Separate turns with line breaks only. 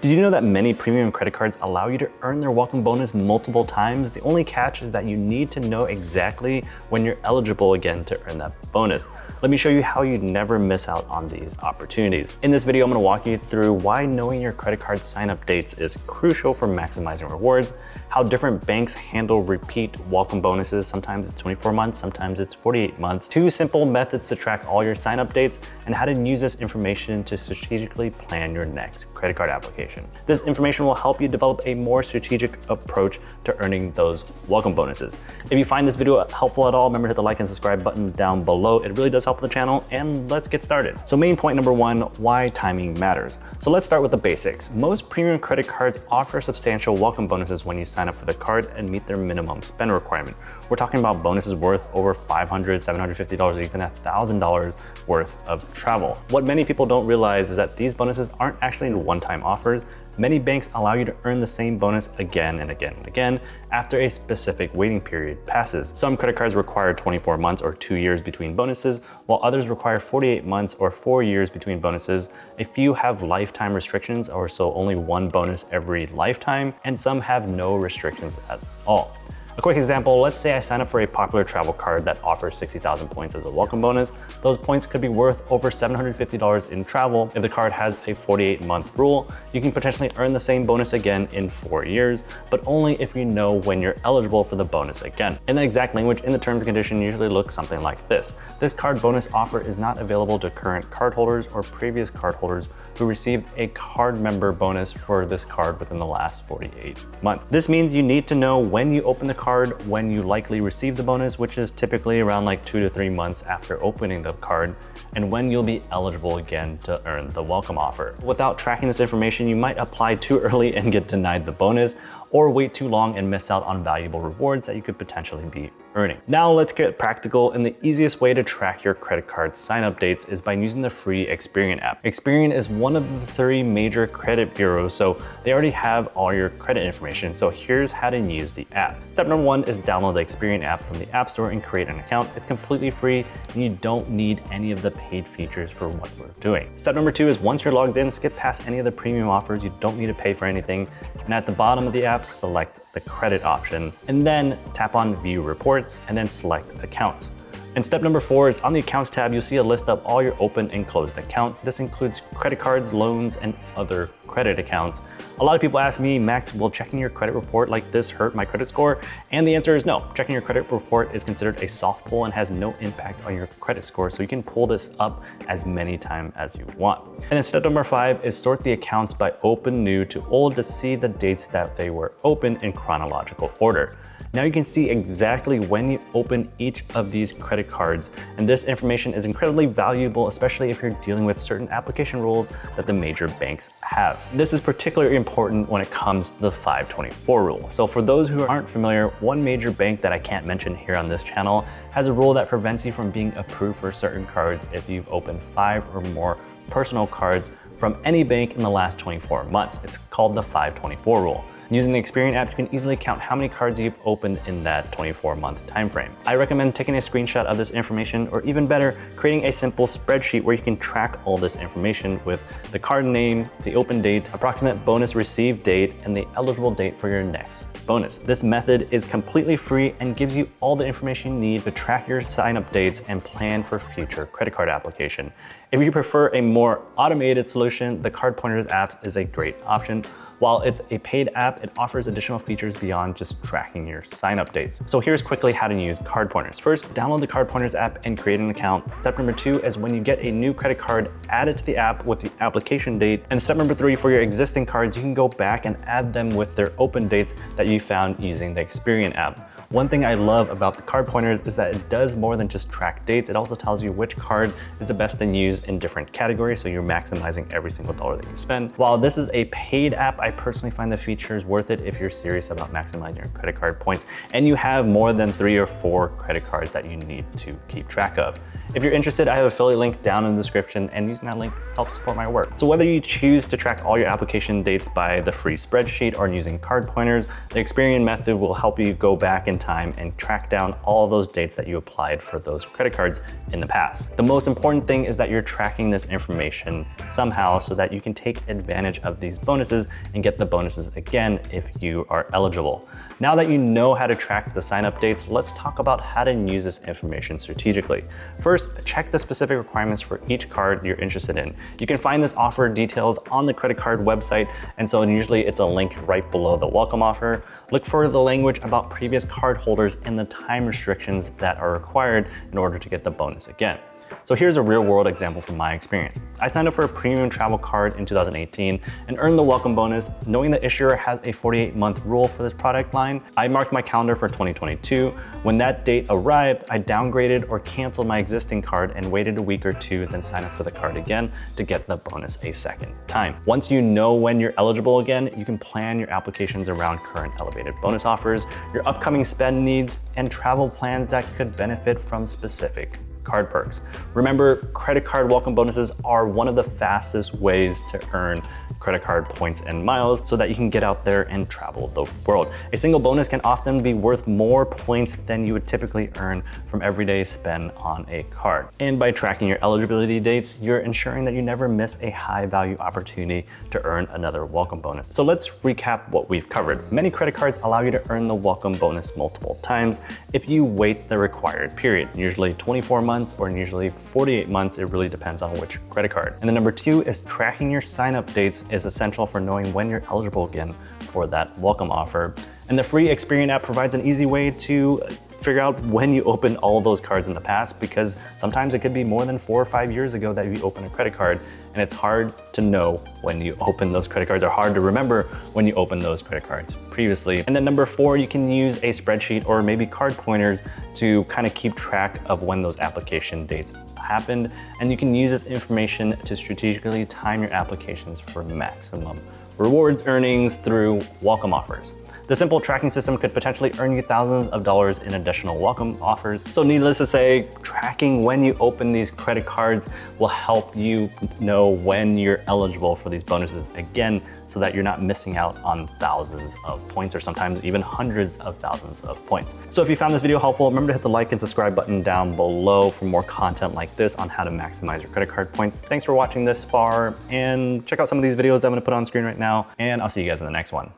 Did you know that many premium credit cards allow you to earn their welcome bonus multiple times? The only catch is that you need to know exactly when you're eligible again to earn that bonus. Let me show you how you never miss out on these opportunities. In this video, I'm gonna walk you through why knowing your credit card sign-up dates is crucial for maximizing rewards, how different banks handle repeat welcome bonuses. Sometimes it's 24 months, sometimes it's 48 months. 2 simple methods to track all your sign-up dates, and how to use this information to strategically plan your next credit card application. This information will help you develop a more strategic approach to earning those welcome bonuses. If you find this video helpful at all, remember to hit the like and subscribe button down below. It really does help the channel, and let's get started. So main point number 1, why timing matters. So let's start with the basics. Most premium credit cards offer substantial welcome bonuses when you sign up for the card and meet their minimum spend requirement. We're talking about bonuses worth over $500, $750, even $1,000 worth of travel. What many people don't realize is that these bonuses aren't actually one-time offers. Many banks allow you to earn the same bonus again and again and again after a specific waiting period passes. Some credit cards require 24 months or 2 years between bonuses, while others require 48 months or 4 years between bonuses. A few have lifetime restrictions, or so only one bonus every lifetime, and some have no restrictions at all. A quick example, let's say I sign up for a popular travel card that offers 60,000 points as a welcome bonus. Those points could be worth over $750 in travel. If the card has a 48-month rule, you can potentially earn the same bonus again in 4 years, but only if you know when you're eligible for the bonus again. And the exact language in the terms and condition usually looks something like this. This card bonus offer is not available to current cardholders or previous cardholders who received a card member bonus for this card within the last 48 months. This means you need to know when you open the card, when you likely receive the bonus, which is typically around like 2 to 3 months after opening the card, and when you'll be eligible again to earn the welcome offer. Without tracking this information, you might apply too early and get denied the bonus, or wait too long and miss out on valuable rewards that you could potentially be earning. Now let's get practical, and the easiest way to track your credit card sign-up dates is by using the free Experian app. Experian is one of the 3 major credit bureaus, so they already have all your credit information. So here's how to use the app. Step number 1 is download the Experian app from the App Store and create an account. It's completely free, and you don't need any of the paid features for what we're doing. Step number 2 is once you're logged in, skip past any of the premium offers. You don't need to pay for anything. And at the bottom of the app, select the credit option, and then tap on view reports, and then select accounts. And step number 4 is on the accounts tab, you'll see a list of all your open and closed accounts. This includes credit cards, loans, and other credit accounts. A lot of people ask me, Max, will checking your credit report like this hurt my credit score? And the answer is no. Checking your credit report is considered a soft pull and has no impact on your credit score, so you can pull this up as many times as you want. And then step number 5 is sort the accounts by open, new to old to see the dates that they were open in chronological order. Now you can see exactly when you open each of these credit cards, and this information is incredibly valuable, especially if you're dealing with certain application rules that the major banks have. This is particularly important when it comes to the 524 rule. So for those who aren't familiar, one major bank that I can't mention here on this channel has a rule that prevents you from being approved for certain cards if you've opened 5 or more personal cards from any bank in the last 24 months. It's called the 524 rule. Using the Experian app, you can easily count how many cards you've opened in that 24-month time frame. I recommend taking a screenshot of this information, or even better, creating a simple spreadsheet where you can track all this information with the card name, the open date, approximate bonus received date, and the eligible date for your next bonus. This method is completely free and gives you all the information you need to track your sign-up dates and plan for future credit card application. If you prefer a more automated solution, the CardPointers app is a great option. While it's a paid app, it offers additional features beyond just tracking your sign-up dates. So here's quickly how to use CardPointers. First, download the CardPointers app and create an account. Step number 2 is when you get a new credit card, add it to the app with the application date. And step number 3, for your existing cards, you can go back and add them with their open dates that you found using the Experian app. One thing I love about the CardPointers is that it does more than just track dates. It also tells you which card is the best to use in different categories, so you're maximizing every single dollar that you spend. While this is a paid app, I personally find the features worth it if you're serious about maximizing your credit card points and you have more than 3 or 4 credit cards that you need to keep track of. If you're interested, I have an affiliate link down in the description, and using that link helps support my work. So whether you choose to track all your application dates by the free spreadsheet or using CardPointers, the Experian method will help you go back in time and track down all those dates that you applied for those credit cards in the past. The most important thing is that you're tracking this information somehow so that you can take advantage of these bonuses and get the bonuses again if you are eligible. Now that you know how to track the sign-up dates, let's talk about how to use this information strategically. First, check the specific requirements for each card you're interested in. You can find this offer details on the credit card website, and so usually it's a link right below the welcome offer. Look for the language about previous card holders and the time restrictions that are required in order to get the bonus again. So here's a real world example from my experience. I signed up for a premium travel card in 2018 and earned the welcome bonus. Knowing the issuer has a 48-month rule for this product line, I marked my calendar for 2022. When that date arrived, I downgraded or canceled my existing card and waited a week or two, then signed up for the card again to get the bonus a second time. Once you know when you're eligible again, you can plan your applications around current elevated bonus offers, your upcoming spend needs, and travel plans that could benefit from specific card perks. Remember, credit card welcome bonuses are one of the fastest ways to earn credit card points and miles so that you can get out there and travel the world. A single bonus can often be worth more points than you would typically earn from everyday spend on a card. And by tracking your eligibility dates, you're ensuring that you never miss a high value opportunity to earn another welcome bonus. So let's recap what we've covered. Many credit cards allow you to earn the welcome bonus multiple times if you wait the required period, usually 24 months or usually 48 months. It really depends on which credit card. And then number two is tracking your sign-up dates is essential for knowing when you're eligible again for that welcome offer. And the free Experian app provides an easy way to figure out when you opened all those cards in the past, because sometimes it could be more than 4 or 5 years ago that you opened a credit card, and it's hard to know when you open those credit cards, or hard to remember when you opened those credit cards previously. And then number four, you can use a spreadsheet or maybe CardPointers to kind of keep track of when those application dates happened, and you can use this information to strategically time your applications for maximum rewards earnings through welcome offers. The simple tracking system could potentially earn you thousands of dollars in additional welcome offers. So needless to say, tracking when you open these credit cards will help you know when you're eligible for these bonuses again, so that you're not missing out on thousands of points, or sometimes even hundreds of thousands of points. So if you found this video helpful, remember to hit the like and subscribe button down below for more content like this on how to maximize your credit card points. Thanks for watching this far, and check out some of these videos that I'm gonna put on screen right now, and I'll see you guys in the next one.